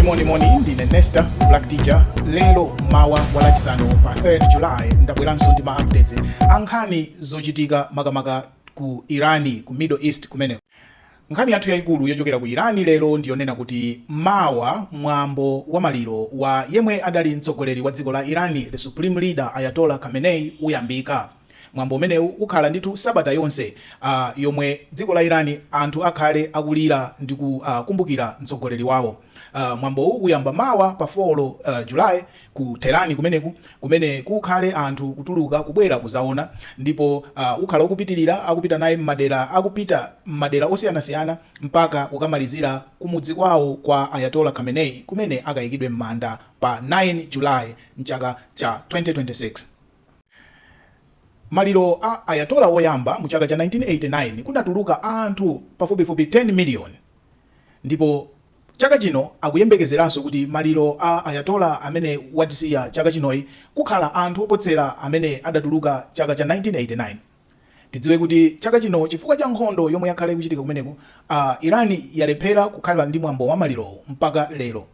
Moni ndine Nesta Black Teacher. Lelo mawa walachisanu pa 3rd July ndabweranso ndi ma updates ankhani zochitika makamaka ku Irani, ku Middle East kumeneko. Nkhani yathu yayikulu yochokera ku Irani lero ndiyonena kuti mawa mwambo wamaliro wa yemwe adali mtsogoleri wa dziko la Irani, the supreme leader Ayatollah Khamenei uyambika. Mwambo umenewu ukhala ndithu sabata yonse yomwe dziko la Irani anthu akhale akulira ndi kukumbukira mtsogoleri wawo. Mwambo uyamba mawa pa 4 July ku Tehran kumene kukhale anthu kutuluka kubwera kuzaona, ndipo ukhala ukupitirira akupita naye m'madera osiyanasiyana mpaka kukamalizira kumudzi kwawo kwa Ayatollah Khamenei kumene akayikidwe m'manda pa 9 July mchaka cha 2026. Maliro a Ayatollah woyamba mu chaka cha 1989 kunatuluka anthu pafupifupi 10 million, ndipo chaka chino akuyembekezeranso kuti maliro a Ayatollah amene watisiya chaka chinoyi kukhala anthu opotsera amene adatuluka chaka cha 1989. Tidziwe kuti chaka chino chifukwa cha nkhondo yomwe yakhale kuchitika kumeneko, Irani yalephera kukhala ndi mwambo wa maliro mpaka lero.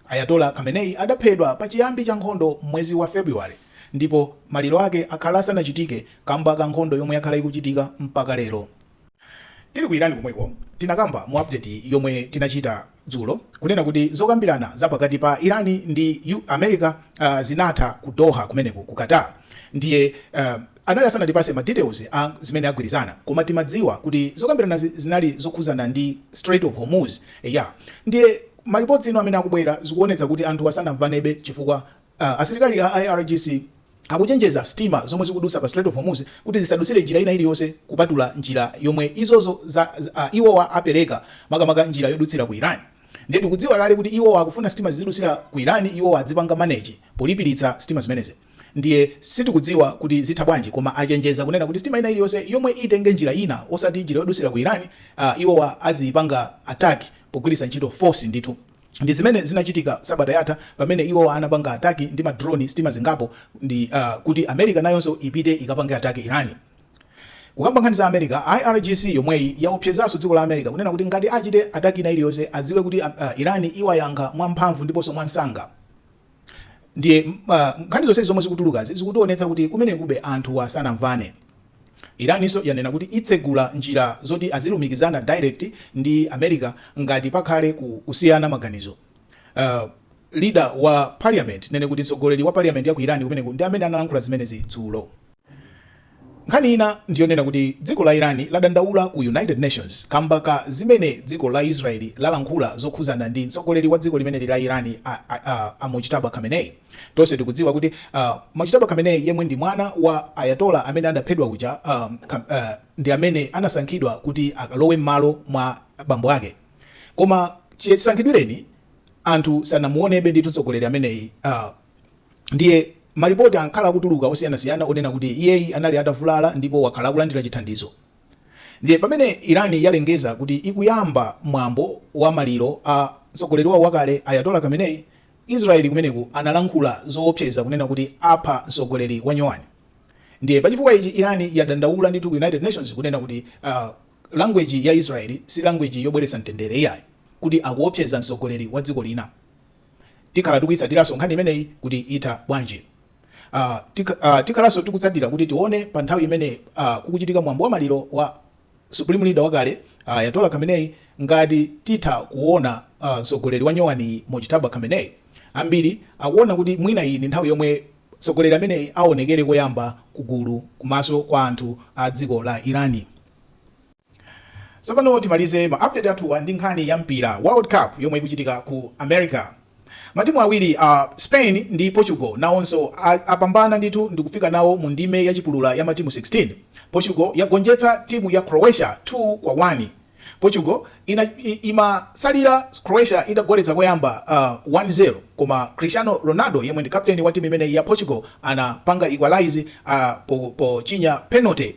Ayatollah Khamenei adaphedwa pa chiyambi cha nkhondo mwezi wa February, ndipo maliro ake akhala asanachitike kamba ka nkhondo yomwe yakhala ikuchitika mpaka lero. Tili ku Irani komweko tinakamba mu update yomwe tinachita dzulo kunena kuti zokambirana zapakati pa Irani ndi America zinatha ku Doha kumeneko ku Qatar. Ndiye anali asanatipase ma details zimene agwirizana, koma timadziwa kuti zokambirana zinali zokhuzana ndi Strait of Hormuz. Ndiye malipoti ino amene akubwera zikuonetsa kuti anthu asanamvanebe chifukwa asilikali a IRGC akuchenjeza stima zomwe zikudusa pa Strait of Hormuz kuti zisadusire njira ina iliyonse kupatula njira yomwe izozo iwowa apereka makamaka njira yodutsira ku Irani. Ndiye tikudziwa kale kuti iwowa akufuna stima zidusira ku Irani, iwowa adzipanga manage polipiritsa stima zimenezi. Ndiye sitikudziwa kuti zitha bwanji, koma achenjeza kunena kuti stima ina iliyonse yomwe itenge njira ina osati njira yodusira ku Irani, iwowa azipanga attack pogwiritsa ntchito force ndithu. Ndi zimene zinachitika sabata yatha pamene iwo anapanga ataki ndi madrone stima zingapo ndi kuti America nayonso ipite ikapange ataki Irani. Kukamba nkhani za America, IRGC yomweyi yaopsezanso dziko la America kunena kuti ngati achite ataki ina iliyonse adziwe kuti Irani iwayankha mwamphamvu ndiponso mwansanga. Ndiye nkhani zonse zomwe zikutulukazi zikutionetsa kuti kumene kube anthu asanamvane. Iraninso yanena kuti itsegula njira zoti azilumikizana direct ndi America ngati pakhale kusiyana maganizo. Leader wa parliament nene kuti mtsogoleri wa parliament ya ku Irani kumeneko ndi amene analankhula zimenezi dzulo. Nkhani ina ndiyonena kuti dziko la Irani ladandaula ku United Nations kamba ka zimene dziko la Israeli lalankhula zokhuzana ndi mtsogoleri wa dziko limene la Irani Mojtaba Khamenei. Tonse tikudziwa kuti Mojtaba Khamenei yemwe ndi mwana wa Ayatollah amene adaphedwa kuja ndi amene anasankhidwa kuti akalowe m'malo mwa bambo ake. Koma chisankhidwireni anthu sanamuonebe ndi mtsogoleri ameneyi. Ndiye malipoti ankhala kutuluka osiyanasiyana onena kuti iyeyi anali atavulala ndipo wakhala akulandira chithandizo. Ndiye pamene Irani yalengeza kuti ikuyamba mwambo wa maliro a mtsogoleri wawo wakale Ayatollah Khamenei, Israeli kumeneku analankhula zoopseza kunena kuti apha mtsogoleri wa nyowani. Ndiye pachifukwa ichi Irani yadandaula ndithu ku United Nations kunena kuti language ya Israeli si language yobweretsa mtendere iyayi, kuti akuopseza mtsogoleri wa dziko lina. Tikhala tikuyitsatiranso nkhani imeneyi kuti itha bwanji. Tikhalanso tikutsatira kuti tione pa nthawi imene kukuchitika mwambo wa maliro wa supreme leader wakale Ayatollah Khamenei ngati titha kuona mtsogoleri wa nyowani Mojtaba Khamenei. Ambiri akuona kuti mwina iyi ndi nthawi yomwe mtsogoleri ameneyi aonekere koyamba kugulu kumaso kwa anthu a dziko la Irani. Tsopano timalize ma update athuwa ndi nkhani ya mpira World Cup yomwe ikuchitika ku America. Matimu awiri Spain ndi Portugal nawonso apambana ndithu ndikufika nawo mu ndime yachipulula ya matimu 16. Portugal yagonjetsa timu ya Croatia 2-1. Portugal imasalira Croatia itagoletsa koyamba 1-0, koma Cristiano Ronaldo yemwe ndi captain wa timu imene ya Portugal anapanga equalize po chinya penalty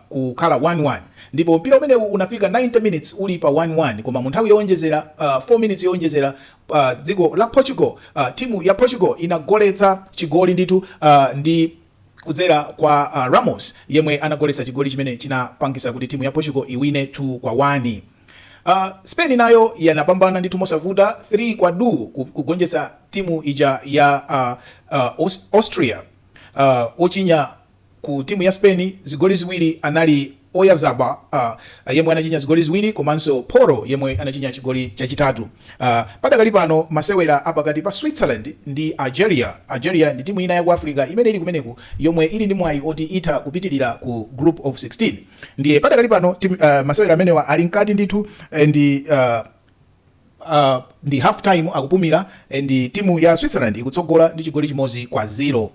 kukhala 1-1. Ndipo mpira umene unafika 90 minutes uli pa 1-1, koma mu nthawi yowonjezera 4 minutes yowonjezera dziko la Portugal, timu ya Portugal inagoletsa chigoli ndithu ndi kudzera kwa Ramos yemwe anagoletsa chigoli chimene chinapangisa kuti timu ya Portugal iwine 2-1. Spain nayo yanapambana ndithu mosavuta 3-2 kugonjetsa timu ija ya Austria. Ochinya ku timu ya Spain zigoli ziwiri anali Oyazaba yemwe anachinya zigoli ziwiri, komanso Poro yemwe anachinya chigoli chachitatu. Padakali pano masewera apakati pa Switzerland ndi Algeria ndi timu ina ya ku Africa imene ili kumeneku yomwe ili ndi mwayi oti itha kupitirira ku group of 16. Ndiye padakali pano masewera amenewa ali mkati ndithu ndi half time akupumira, ndi timu ya Switzerland ikutsogola ndi chigoli chimodzi kwa 0.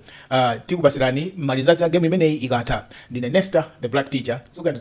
Tikupasirani malizatsi ya game imeneyi ikatha. Ndine Nesta the Black Teacher. Tsukani.